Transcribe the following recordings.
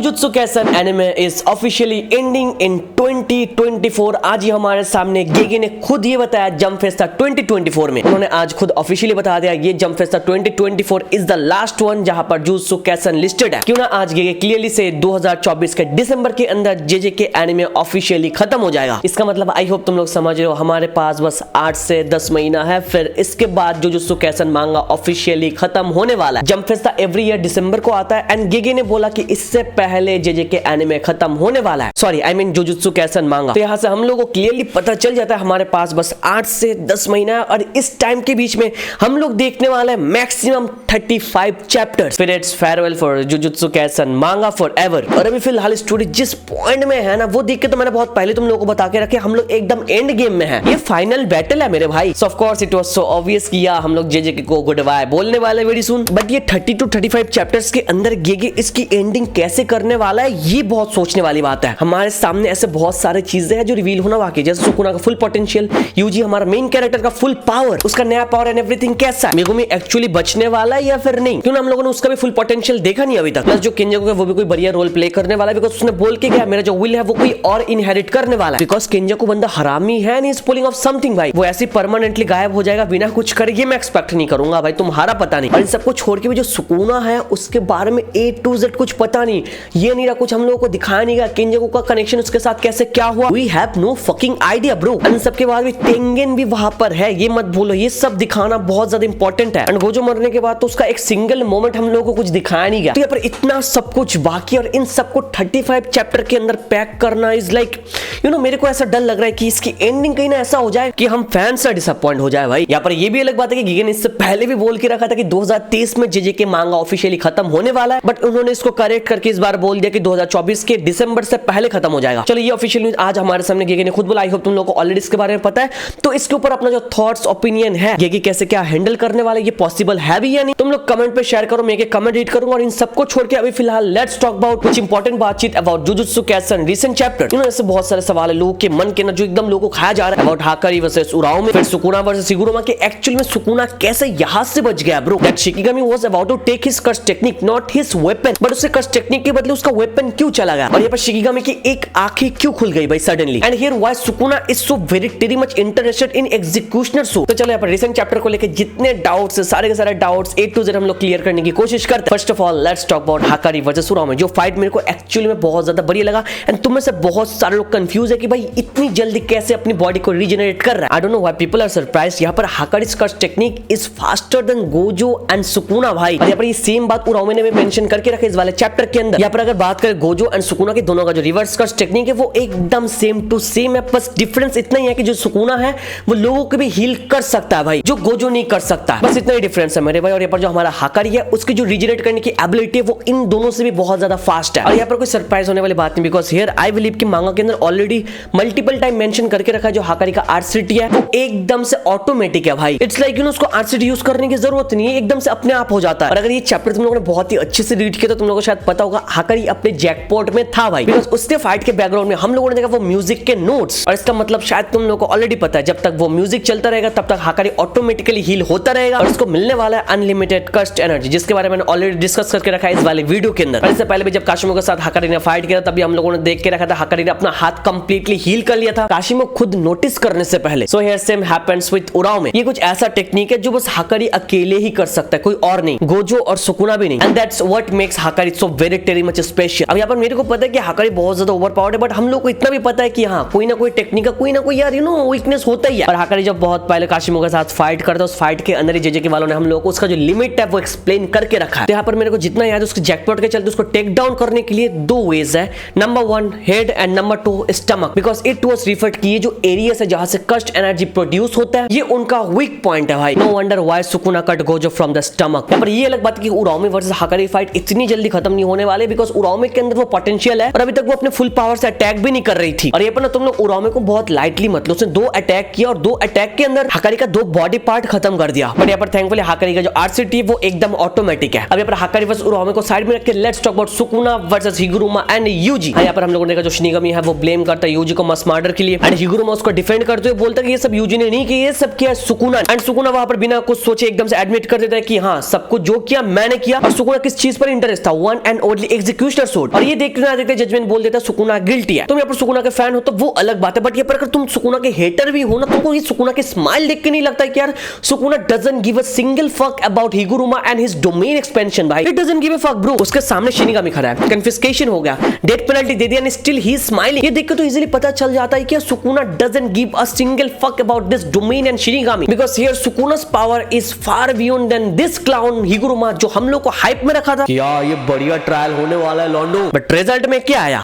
Jujutsu Kaisen anime is officially ending in 2024। आज ही हमारे सामने गेगे ने खुद ये बताया जंप फेस्टा 2024 में, उन्होंने आज खुद ऑफिशियली बता दिया ये jump Festa 2024 is the last one जहां पर जुजुत्सु काइसेन लिस्टेड है। क्यों ना आज गेगे क्लियरली से 2024 के दिसंबर के अंदर जेजे के एनिमे ऑफिशियली खत्म हो जाएगा। इसका मतलब आई होप तुम लोग समझ रहे हो, हमारे पास बस 8 से 10 महीना है, फिर इसके बाद जुजुत्सु काइसेन मांगा ऑफिशियली खत्म होने वाला है। जंप फेस्टा एवरी ईयर दिसंबर को आता है एंड गेगे ने बोला कि इससे पहले जेजे के एनिमे खत्म होने वाला है, sorry I mean jujutsu Kaisen मांगा। तो यहाँ से हम लोगों को क्लियरली पता चल जाता है हमारे पास बस 8 से 10 महीना है और इस टाइम के बीच में हम लोग देखने वाले हैं मैक्सिमम 35 चैप्टर्स। फिर it's farewell for jujutsu Kaisen मांगा फॉर एवर। और अभी फिलहाल स्टोरी जिस पॉइंट में है ना वो देख के तो मैंने बहुत पहले तुम लोगों को बता के रखे, हम लोग एकदम एंड गेम में है, ये फाइनल बैटल है मेरे भाई। सो of course it was so obvious किया हम लोग जेजे को गुड बाय बोलने वाले वेरी सून। बट ये 30 to 35 चैप्टर्स के अंदर गेगे इसकी एंडिंग कैसे करने वाला है ये बहुत सोचने वाली बात है। हमारे सामने ऐसे बहुत सारे चीजें हैं जो रिवील होना बाकी, जैसे सुकुना का फुल पोटेंशियल, यूजी हमारा मेन कैरेक्टर का फुल पावर, उसका नया पावर एंड एवरीथिंग कैसा है, मेगुमी एक्चुअली बचने वाला है या फिर नहीं, क्यों ना हम लोगों ने उसका भी फुल पोटेंशियल देखा नहीं अभी तक। प्लस जो केंजाकू है वो भी कोई बढ़िया रोल प्ले करने वाला है, बिकॉज उसने बोल के गया मेरा जो विल है वो कोई और इनहेरिट करने वाला है, बिकॉज केंजाकू बंदा हरामी है नहीं, इज पुलिंग ऑफ समथिंग भाई, वो ऐसे परमानेंटली गायब हो जाएगा बिना कुछ करे ये मैं एक्सपेक्ट नहीं करूंगा भाई, तुम्हारा पता नहीं। और इन सबको छोड़ के भी जो सुकुना है उसके बारे में A to Z कुछ पता नहीं, ये नहीं रहा कुछ हम लोगों को दिखाया नहीं गया, केंजाकू का कनेक्शन उसके साथ कैसे क्या हुआ, we have no fucking idea bro. इन सब के बाद भी टेंगेन भी वहां पर है, ये मत भूलो, ये सब दिखाना बहुत ज्यादा इंपॉर्टेंट है। एंड गोजो मरने के बाद तो उसका एक सिंगल मोमेंट हम लोगों को कुछ दिखाया नहीं गया, तो यहाँ पर इतना सब कुछ बाकी और इन सबको 35 चैप्टर के अंदर पैक करना इज लाइक यू नो, मेरे को ऐसा डर लग रहा है कि इसकी एंडिंग कहीं ना ऐसा हो जाए कि हम फैंस से डिसअपॉइंट हो जाए भाई। यहाँ पर ये भी अलग बात है कि गिगे ने इससे पहले भी बोल के रखा था कि 2023 में जेजे के मांगा ऑफिशियली खत्म होने वाला है, बट उन्होंने इसको करेक्ट करके इस बार बोल दिया कि 2024 के दिसंबर से पहले खत्म हो जाएगा। चलो ये ऑफिशियल न्यूज आज हमारे सामने गेगे ने खुद बोला, आई होप तुम लोगों को ऑलरेडी इसके बारे में पता है, तो इसके ऊपर अपना जो थॉट्स ओपिनियन है गेगे कैसे क्या हैंडल करने वाले, ये पॉसिबल है भी या नहीं, तुम लोग कमेंट पे शेयर करो, मैं एक कमेंट रीड करूंगा। और इन सबको छोड़ के अभी फिलहाल लेट्स टॉक अबाउट कुछ इंपॉर्टेंट बातचीत about jujutsu Kaisen recent chapter. You know ऐसे बहुत सारे सवाल है लोगों के मन के ना जो एकदम लोगों को खाया जा रहा है अबाउट हाकारी वर्सेस उराओमे, फिर सुकुना वर्सेस हिगुरुमा के एक्चुअल में सुकुना कैसे यहां से बच गया bro, that shikigami was about to take his curse technique not his weapon, but उससे कर्स टेक्निक के बदले उसका वेपन क्यों चला गया, और यहाँ पर शिकिगामी की एक आंखें क्यों खुल गई भाई suddenly, and here why Sukuna is so very much interested in executioner so. तो चलो यहाँ पर रिसेंट चैप्टर को लेकर जितने डाउट्स है सारे के सारे डाउट्स A to Z हम लोग क्लियर करने की कोशिश करते हैं। First of all let's talk about Hakari versus Uraume, जो फाइट मेरे को एक्चुअली में बहुत ज्यादा बढ़िया लगा एंड तुम में से बहुत सारे लोग कंफ्यूज है कि भाई इतनी जल्दी कैसे अपनी बॉडी को रीजनरेट कर रहा है। I don't know why people are surprised. यहाँ पर Hakari's curse technique is faster than Gojo and Sukuna भाई, और यहाँ पर ये सेम बात उराओमे ने भी मेंशन करके रखा इस वाले चैप्टर के अंदर। यहाँ पर अगर बात करें गोजो एंड सुकुना की दोनों का जो रिवर्स कर्स टेक्निक है वो एकदम सेम टू सेम है, बस डिफरेंस इतना ही है कि जो सुकुना है वो लोगों को भी हील कर सकता है भाई, जो गोजो नहीं कर सकता है, बस इतना ही डिफरेंस है मेरे भाई। और यहाँ पर जो हमारा हाकारी है उसकी जो रिजनरेट करने की एबिलिटी है वो इन दोनों से भी बहुत ज्यादा फास्ट है। और यहाँ पर कोई सरप्राइज होने वाली बात नहीं, बिकॉज हियर आई बिलीव कि मांगा के अंदर ऑलरेडी मल्टीपल टाइम मेंशन करके रखा है जो हाकारी का आरसीटी है वो एकदम से ऑटोमेटिक है भाई, इट्स लाइक यू नो उसको आरसीटी यूज करने की जरूरत नहीं है, एकदम से अपने आप हो जाता है। और अगर ये चैप्टर तुम लोगों ने बहुत ही अच्छे से रीड किया तो तुम लोगों को शायद पता होगा हाकारी अपने जैकपॉट में था भाई, बिकॉज उसके फाइट के बैकग्राउंड में हम लोगों ने देखा वो म्यूजिक के नोट्स, और इसका मतलब शायद तुम लोगों को ऑलरेडी पता है जब तक वो म्यूजिक चलता रहेगा तब तक हाकारी ऑटोमेटिकली हील होता रहेगा और उसको मिलने वाला है अनलिमिटेड कर्स्ड एनर्जी, जिसके बारे में मैंने ऑलरेडी डिस्कस करके रखा है इस वाले वीडियो के अंदर। इससे पहले भी जब काशिमो के साथ हाकारी ने फाइट किया तभी हम लोगों ने देख के रखा था हाकारी ने अपना हाथ कंप्लीटली हील कर लिया था काशिमो खुद नोटिस करने से पहले। So here same happens with Uraume, ये कुछ ऐसा टेक्निक है जो बस हाकारी अकेले ही कर सकता है, कोई और नहीं, गोजो और सुकुना भी नहीं, and that's what makes Hakari so very much special. अब यहाँ पर मेरे को पता है कि हाकारी बहुत ज्यादा ओवरपावर्ड है, बट हम लोग को इतना भी पता है कि हाँ कोई ना कोई टेक्निक का कोई ना कोई यार यू नो वीकनेस होता ही है। और हाकारी जब बहुत पहले काशिमो के साथ फाइट करता है उस फाइट के अंदर ही जेजे के वालों ने हम लोग को उसका जो लिमिट है वो एक्सप्लेन करके रखा है। तो यहाँ पर मेरे को जितना याद है उसके जैकपॉट के चलते उसको टेक डाउन करने के लिए दो वेज है, number 1 head and number 2 stomach, because it was referred कि ये जो एरियाज है जहां से कर्स्ड एनर्जी प्रोड्यूस होता है ये उनका वीक पॉइंट है भाई। No wonder why Sukuna cut Gojo from the stomach. यहाँ पर ये अलग बात है कि उराओमे वर्सेस हाकारी फाइट इतनी जल्दी खत्म नहीं होने वाले, बिकॉज उराओमे के अंदर वो पोटेंशियल है और अभी तक वो अपने फुल पावर से अटैक भी नहीं कर रही थी। और ये पर ना तुम लोग उराओमे को बहुत लाइटली मत लो, उसने 2 अटैक किया और 2 अटैक के अंदर हाकारी का 2 बॉडी पार्ट खत्म कर दिया। बट यहाँ पर थैंकफुली हाकारी का जो आरसीटी वो एकदम ऑटोमेटिक है। अब यहाँ पर हाकारी वर्सेस उराओमे को साइड में रख के let's talk about Sukuna versus Higuruma and Yuji. यहाँ पर हम लोगों ने देखा जो शिनिगामी है वो ब्लेम करता है यूजी को मस मर्डर के लिए एंड हिगुरुमा उसको डिफेंड करते हुए बोलता है कि ये सब यूजी ने नहीं किया, ये सब किया सुकुना, एंड सुकुना वहां पर बिना कुछ सोचे एकदम से एडमिट कर देता है कि हाँ सब कुछ जो किया मैंने किया। और सुकुना किस चीज पर इंटरेस्ट था, one and only executioner sword. और ये देखते ना देखते जजमेंट बोल देता सुकुना गिल्टी है। तुम यहाँ पर सुकुना के फैन हो तो वो अलग बात है, बट यहाँ पर अगर तुम सुकुना के हेटर भी हो ना, तुमको ये सुकुना के स्माइल देख के नहीं लगता है कि यार Sukuna doesn't give a single fuck about Higuruma and his domain expansion. भाई it doesn't give a fuck bro. उसके सामने शिनिगामी खड़ा है, कन्फिस्केशन हो गया, डेथ पेनल्टी दे दिया and still he is smiling. ये देख के तो इजीली पता चल जाता है कि Sukuna doesn't give a single fuck about this domain and shinigami, because here Sukuna's power is far beyond then this clown Higuruma जो हम लोग को हाइप में रखा था कि यार ये बढ़िया ट्रायल होने वाला है लॉन्डो, बट रिजल्ट में क्या आया?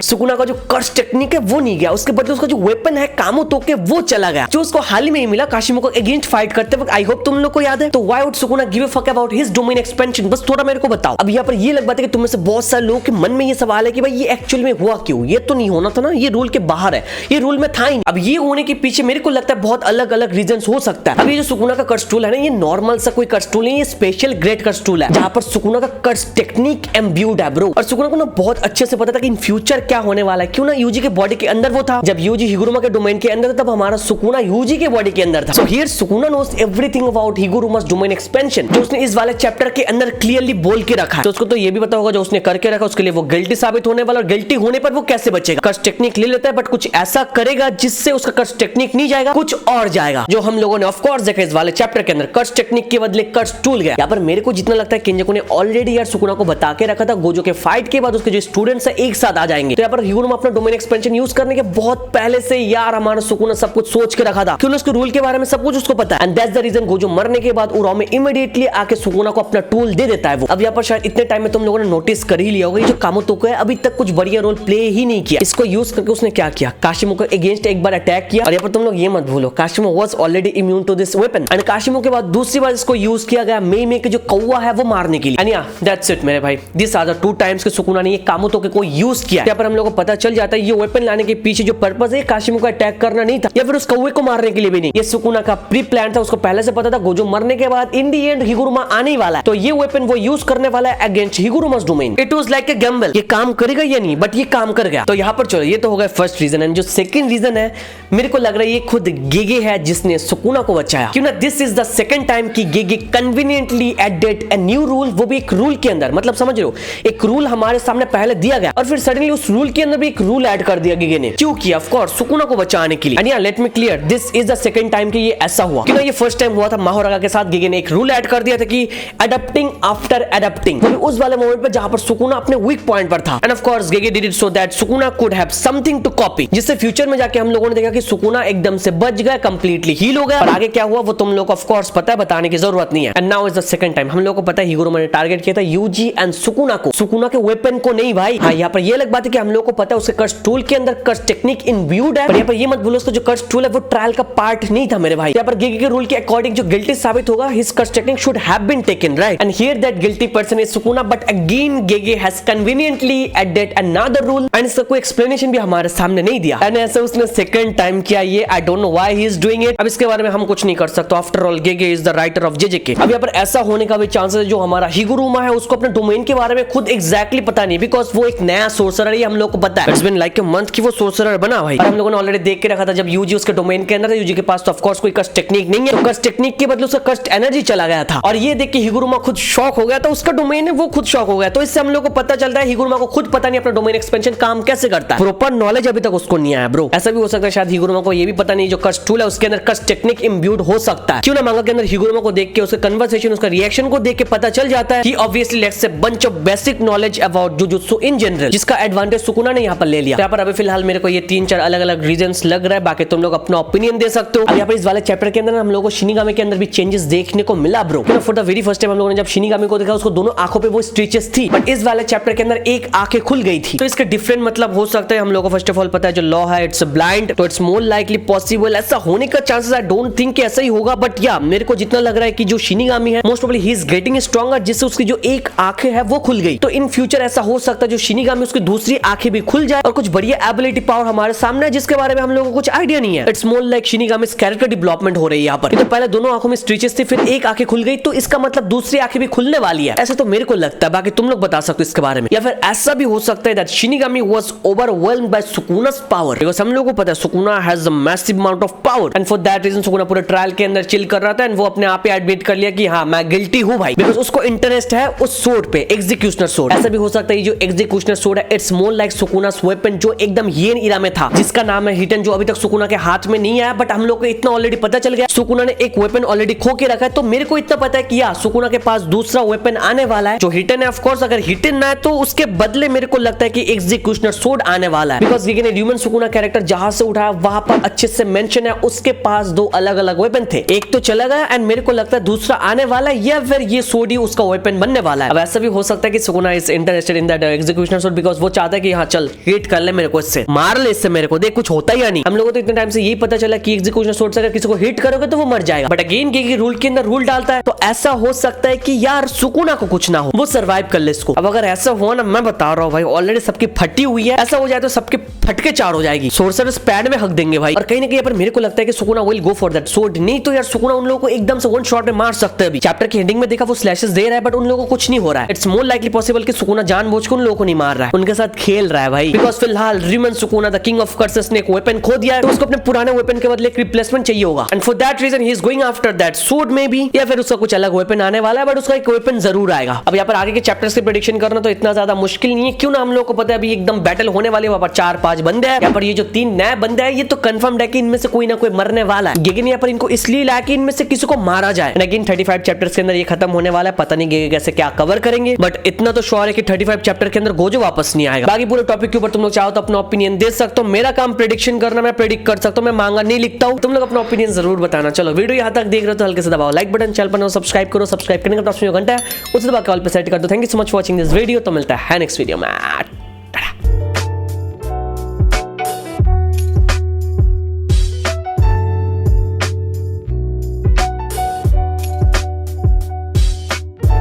सुकुना का जो कर्स टेक्निक है वो नहीं गया, उसके बदले उसका जो वेपन है कामोतोके वो चला गया, जो उसको हाल ही में ही मिला काशिमो को अगेंस्ट फाइट करते वक्त। आई होप तुम लोग को याद है। तो why would Sukuna give a fuck about his domain expansion? बस थोड़ा मेरे को बताओ। अब यहाँ पर ये लग बात है कि तुम में से बहुत सारे लोगों के मन में ये सवाल है कि भाई ये एक्चुअल में हुआ क्यों? ये तो नहीं होना था ना, ये रूल के बाहर है, ये रूल में था ही। अब ये होने के पीछे मेरे को लगता है बहुत अलग अलग रीजन हो सकता है। अब ये जो सुकुना का कर्स टूल है ना, ये नॉर्मल सा कोई कर्स टूल नहीं, ये स्पेशल ग्रेट कर्स टूल है, जहां पर सुकुना का कर्स टेक्निक एम्ब्यूड है ब्रो। और सुकुना को ना बहुत अच्छे से पता था कि इन फ्यूचर क्या होने वाला है। क्यों ना यूजी के बॉडी के अंदर वो था, जब यूजी हिगुरुमा के डोमेन के अंदर था तब हमारा सुकुना यूजी के बॉडी के अंदर था। So here Sukuna knows everything about Higuruma's domain expansion, जो उसने इस वाले चैप्टर के अंदर क्लियरली बोल के रखा है। तो उसको तो ये भी पता होगा जो उसने करके रखा उसके लिए वो गिल्टी साबित होने वाला, और गिल्टी होने पर वो कैसे बचेगा? कर्स टेक्निक ले लेता है बट कुछ ऐसा करेगा जिससे उसका कर्स टेक्निक नहीं जाएगा, कुछ और जाएगा, जो हम लोगों ने ऑफ कोर्स देखा इस वाले चैप्टर के अंदर। कर्स टेक्निक के बदले कर्स टूल गया। यहाँ पर मेरे को जितना लगता है किंजको ने ऑलरेडी यार सुकुना को बता के रखा था गोजो के फाइट के बाद उसके जो स्टूडेंट्स है एक साथ आ जाएंगे। तो यहाँ पर हिगुरुमा अपना डोमेन एक्सपेंशन यूज करने के बहुत पहले से यार हमारा सुकुना सब कुछ सोच के रखा था, क्योंकि उसके रूल के बारे में सब कुछ उसको पता है। And that's the reason Gojo मरने के बाद उराओ इमीडिएटली आके सुकुना को अपना टूल दे देता है वो। अब यहाँ पर शायद इतने टाइम में तुम लोगों ने नोटिस कर ही लिया होगा, ये जो कामोतोके है अभी तक कुछ बढ़िया रोल प्ले ही नहीं किया। इसको यूज करके उसने क्या किया, काशिमो को अगेंस्ट एक बार अटैक किया। और यहाँ पर तुम लोग ये मत भूलो Kashimo was already immune to this weapon, and Kashimo के बाद दूसरी बार इसको यूज किया गया मेई के जो कौवा है वो मारने के लिए। एंड या दैट्स इट मेरे भाई, this are the two times के सुकुना ने ये कामोतोके को यूज किया। यहाँ पर हम लोग को पता चल जाता है ये वेपन लाने के पीछे जो पर्पस है काशिमो को अटैक करना नहीं था या फिर उस कौवे को मारने के लिए भी नहीं, ये सुकुना का प्री प्लान था। उसको पहले से पता था गोजो मरने के बाद इन दी एंड हिगुरुमा आने वाला है, तो ये वेपन वो यूज करने वाला है against Higuruma's domain. It was like a gamble, ये काम करेगा या नहीं, बट ये काम कर गया। तो यहाँ पर चलो ये तो हो गया फर्स्ट रीजन। एंड जो सेकंड रीजन है मेरे को लग रहा है ये खुद गेगे है जिसने सुकुना को बचाया। क्यों ना this is the second time कि Gege conveniently added a new rule, वो भी एक रूल के अंदर। मतलब समझ रहे हो, एक रूल हमारे सामने पहले दिया गया और फिर सडनली उस रूल के अंदर भी एक रूल ऐड कर दिया गेगे ने। क्यों किया? ऑफ कोर्स सुकुना को बचाने के लिए। And let me clear, this is the second time कि ये ऐसा हुआ। क्यों ना ये फर्स्ट टाइम हुआ था माहोरागा के साथ, गेगे ने एक रूल ऐड कर दिया था कि अडॉप्टिंग आफ्टर अडॉप्टिंग, वो भी उस वाले मोमेंट पे जहां पर सुकुना अपने वीक पॉइंट पर था। And of course Gege did it so that Sukuna could have something to copy, जिससे फ्यूचर में जाके हम लोगों ने देखा कि सुकुना एकदम से बच गया, कंप्लीटली हील हो गया। और आगे क्या हुआ वो तुम लोग को ऑफ कोर्स पता है, बताने की जरूरत नहीं है। And now is the second time हम लोग को पता है हिगुरुमा ने टारगेट किया था यूजी एंड सुकुना को, सुकुना के वेपन को नहीं भाई। हाँ यहाँ पर ये अलग बात है कि हम लोग को पता है उसके कर्स टूल के अंदर कर्स टेक्निक इनब्यूड है, पर यहाँ पर ये मत भूलो उसका जो कर्स टूल है वो ट्रायल का पार्ट नहीं था मेरे भाई। यहाँ पर गेगे के रूल के अकॉर्डिंग जो गिल्टी साबित होगा his curse technique should have been taken right, and here that guilty person is Sukuna, but again Gege has conveniently added another rule and इसका कोई एक्सप्लेनेशन भी हमारे सामने नहीं दिया। एंड ऐसा उसने सेकंड टाइम किया, ये I don't know why he is doing it. अब इसके बारे में हम कुछ नहीं कर सकते, after all Gege is the writer of JJK. अब यहाँ पर ऐसा होने का भी चांसेस है जो हमारा हिगुरुमा है उसको अपने डोमेन के बारे में खुद एग्जैक्टली पता नहीं, बिकॉज वो एक नया सोर्सरर है, हम लोग को पता है। It's been like a month कि वो सोर्सरर बना भाई, और हम लोगों ने ऑलरेडी देख के रखा था जब यूजी उसके डोमेन के अंदर था, यूजी के पास तो ऑफ कोर्स कोई कर्स टेक्निक नहीं है, तो कर्स टेक्निक के बदले उसका कर्स एनर्जी चला गया था। और ये देख के हिगुरुमा खुद शॉक हो गया, तो उसका डोमेन है वो खुद शॉक हो गया। तो इससे हम लोग को पता चलता है हिगुरुमा को खुद पता नहीं अपना डोमेन एक्सपेंशन काम कैसे करता है, प्रॉपर नॉलेज अभी तक उसको नहीं आया ब्रो। ऐसा भी हो सकता है शायद हिगुरुमा को ये भी पता नहीं जो कर्स टूल है उसके अंदर कर्स टेक्निक इम्ब्यूड हो सकता है। क्यों ना मांगा के अंदर हिगुरुमा को देख के उसका कन्वर्सेशन उसका रिएक्शन को देख के पता चल जाता है कि obviously let's say bunch of basic knowledge about jujutsu in general, जिसका एडवांटेज सुकुना ने यहाँ पर ले लिया। यहाँ पर अभी फिलहाल मेरे को ये 3-4 अलग अलग रीजंस लग रहा है, बाकी तुम लोग अपना ओपिनियन दे सकते हो। अब यहाँ पर इस वाले चैप्टर के अंदर हम लोगों को शिनिगामी के अंदर भी चेंजेस देखने को मिला bro. For the very first time हम लोगों ने जब शिनिगामी को देखा उसको दोनों आंखों पे वो स्टिचेस थी, बट इस वाले चैप्टर के अंदर एक आंखें खुल गई थी। तो इसका डिफरेंट मतलब हो सकता है हम लोगों को फर्स्ट ऑफ ऑल पता है जो लॉ है इट्स ब्लाइंड, तो इट्स मोर लाइकली पॉसिबल ऐसा होने का चांसेस आई डोंट थिंक कि ऐसा ही होगा, बट या मेरे को जितना लग रहा है कि जो शिनिगामी है most probably he is getting stronger, जिससे उसकी जो एक आंखें है वो खुल गई। तो इन फ्यूचर ऐसा हो सकता है जो शिनिगामी उसकी दूसरी आंखें भी खुल जाए और कुछ बढ़िया एबिलिटी पावर हमारे सामने है जिसके बारे में हम लोगों को कुछ आइडिया नहीं है। It's more like shinigami's character development हो रही है यहाँ पर। तो पहले दोनों आंखों में स्ट्रेचेस थी, फिर एक आंखें खुल गई, तो इसका मतलब दूसरी आंखें भी खुलने वाली है, ऐसा तो मेरे को लगता है। बाकी तुम लोग बता सकते हो इसके बारे में। या फिर ऐसा भी हो सकता है that shinigami was overwhelmed by Sukuna's power, because हम लोगों को पता है Sukuna has a massive amount of power and for that reason Sukuna पूरे ट्रायल के अंदर चिल कर रहा था एंड वो अपने आप ही एडमिट कर लिया कि हाँ मैं गिल्टी हूं भाई, बिकॉज़ उसको इंटरेस्ट है उस सोर्ड पे, एग्जीक्यूशनर सोर्ड। ऐसा भी हो सकता है ये जो एग्जीक्यूशनर सोर्ड है इट्स मोर लाइक सुकुना's वेपन जो एकदम येन इरा में था, जिसका नाम है हिटन, जो अभी तक सुकुना के हाथ में नहीं आया, बट हम लोग को इतना ऑलरेडी पता चल गया सुकुना ने एक वेपन ऑलरेडी खो के रखा है। तो मेरे को इतना पता है कि यार सुकुना के पास दूसरा वेपन आने वाला है जो हिटन है। ऑफ कोर्स अगर हिटन ना है तो उसके बदले मेरे को लगता है कि एग्जीक्यूशनर सोर्ड आने वाला है, बिकॉज़ ये ह्यूमन सुकुना कैरेक्टर जहां से उठाया वहां पर अच्छे से मेंशन है उसके पास दो अलग अलग वेपन थे, एक तो चला गया एंड मेरे को लगता है दूसरा आने वाला है या फिर ये सोर्ड ही उसका वेपन बनने वाला है। अब ऐसा भी हो सकता है कि Sukuna is interested in that executioner sword because वो चाहता है कि हाँ चल हिट कर ले मेरे को, इससे मार ले, इससे मेरे को देख कुछ होता ही या नहीं। हम लोगों को तो इतने टाइम से यही पता चला कि एग्जीक्यूशनर सोर्ड से अगर किसी को हिट करोगे तो वो मर जाएगा, बट अगेन ये रूल के अंदर रूल डालता है, तो ऐसा हो सकता है कि यार सुकुना को कुछ ना हो, वो सर्वाइव कर ले इसको। अब अगर ऐसा हुआ ना, मैं बता रहा हूँ भाई ऑलरेडी सबकी फटी हुई है, ऐसा हो जाए तो सबके फटके चार हो जाएगी, सोर्सर पैड में हक देंगे भाई। और कहीं ना कहीं पर मेरे को लगता है कि Sukuna will go for that sword, नहीं तो यार सुकुना उन लोगों को एकदम से वन शॉट में मार सकते हैं। अभी चैप्टर की एंडिंग में देखा वो स्लैशेस दे रहा है बट उन लोगों को कुछ नहीं हो रहा है। इट्स मोर लाइकली पॉसिबल कि सुकुना जानबूझ के उन लोगों को नहीं मार रहा है, उनके साथ खेल रहा है भाई, बिकॉज़ फिलहाल Ryomen Sukuna the king of curses ने एक वेपन खो दिया है, तो उसको अपने पुराने वेपन के बदले एक रिप्लेसमेंट चाहिए होगा and for that reason he is going after that sword में भी, या फिर उसका कुछ अलग वेपन आने वाला है, बट उसका एक वेपन जरूर आएगा। अब यहाँ पर आगे के चैप्टर्स की प्रेडिक्शन करना तो इतना ज्यादा मुश्किल नहीं है, क्यों ना हम लोग को पता है अभी एकदम बैटल होने वाली है, वहां पर 4-5 बंदे हैं, यहाँ पर ये जो 3 नए बंदे हैं ये तो कंफर्म्ड है कि इनमें से कोई ना कोई मरने वाला है, लेकिन यहाँ पर इनको इसलिए लाया कि इनमें से किसी को मारा जाए। लेकिन 35 चैप्टर्स के अंदर ये खत्म होने वाला है, पता नहीं कैसे क्या कवर करेंगे, बट इतना तो श्योर है कि 35 चैप्टर के अंदर गोजो वापस नहीं आएगा। बाकी पूरे टॉपिक के ऊपर तुम लोग चाहो तो अपना ओपिनियन दे सकते हो, मेरा काम प्रेडिक्शन करना, मैं प्रेडिक्ट कर सकता हूँ, मैं मांगा नहीं लिखता हूँ, तुम लोग अपना ओपिनियन जरूर बताना। चलो वीडियो यहाँ तक देख रहे हो तो हल्के से दबाओ लाइक बटन, चैनल पर सब्सक्राइब करो, सब्सक्राइब करने का ऑप्शन जो घंटा है उसे दबा के ऑल पे सेट कर दो। Thank you so much for watching this video, तो मिलता है नेक्स्ट वीडियो में।